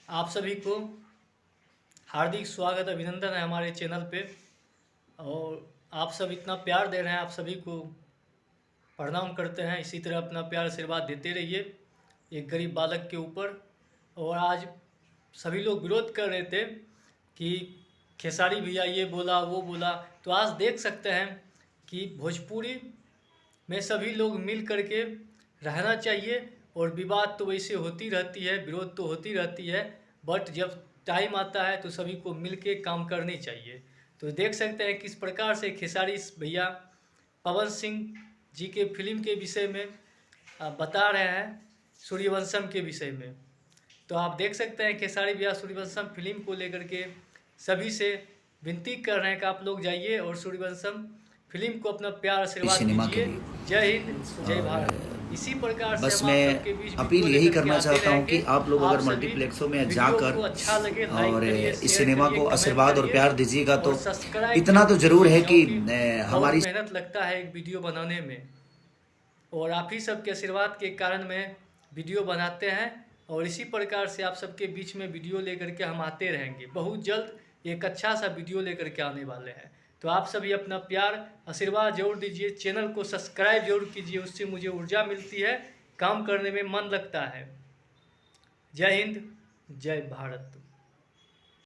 आप सभी को हार्दिक स्वागत अभिनंदन है हमारे चैनल पे। और आप सब इतना प्यार दे रहे हैं, आप सभी को प्रणाम करते हैं। इसी तरह अपना प्यार आशीर्वाद देते रहिए एक गरीब बालक के ऊपर। और आज सभी लोग विरोध कर रहे थे कि खेसारी भैया ये बोला वो बोला, तो आज देख सकते हैं कि भोजपुरी में सभी लोग मिल करके रहना चाहिए। और विवाद तो वैसे होती रहती है, विरोध तो होती रहती है, बट जब टाइम आता है तो सभी को मिल के काम करनी चाहिए। तो देख सकते हैं किस प्रकार से खेसारी भैया पवन सिंह जी के फिल्म के विषय में बता रहे हैं, सूर्यवंशम के विषय में। तो आप देख सकते हैं खेसारी भैया सूर्यवंशम फिल्म को लेकर के सभी से विनती कर रहे हैं कि आप लोग जाइए और सूर्यवंशम फिल्म को अपना प्यार आशीर्वाद सिनेमा के दीजिए। लिए जय हिंद, जय भारत। इसी प्रकार से बस हम आप सबके मैं बीच अपील वीडियो यही लेकर के करना आते चाहता हूं कि रहेंगे। आप लोग अगर सभी मल्टीप्लेक्सों में वीडियो जाकर को अच्छा लगे लाइक और करिए, इस शेयर सिनेमा करिए, को कमेंट आशीर्वाद और करिए प्यार दीजिएगा तो और सब्सक्राइब इतना तो जरूर है कि बहुत हमारी मेहनत लगता है एक वीडियो बनाने में। और आप ही सबके आशीर्वाद के कारण मैं वीडियो बनाते हैं। और इसी प्रकार से आप सबके बीच में वीडियो लेकर के हम आते रहेंगे। बहुत जल्द एक अच्छा सा वीडियो लेकर के आने वाले हैं। तो आप सभी अपना प्यार आशीर्वाद जरूर दीजिए, चैनल को सब्सक्राइब जरूर कीजिए, उससे मुझे ऊर्जा मिलती है, काम करने में मन लगता है। जय हिंद, जय भारत।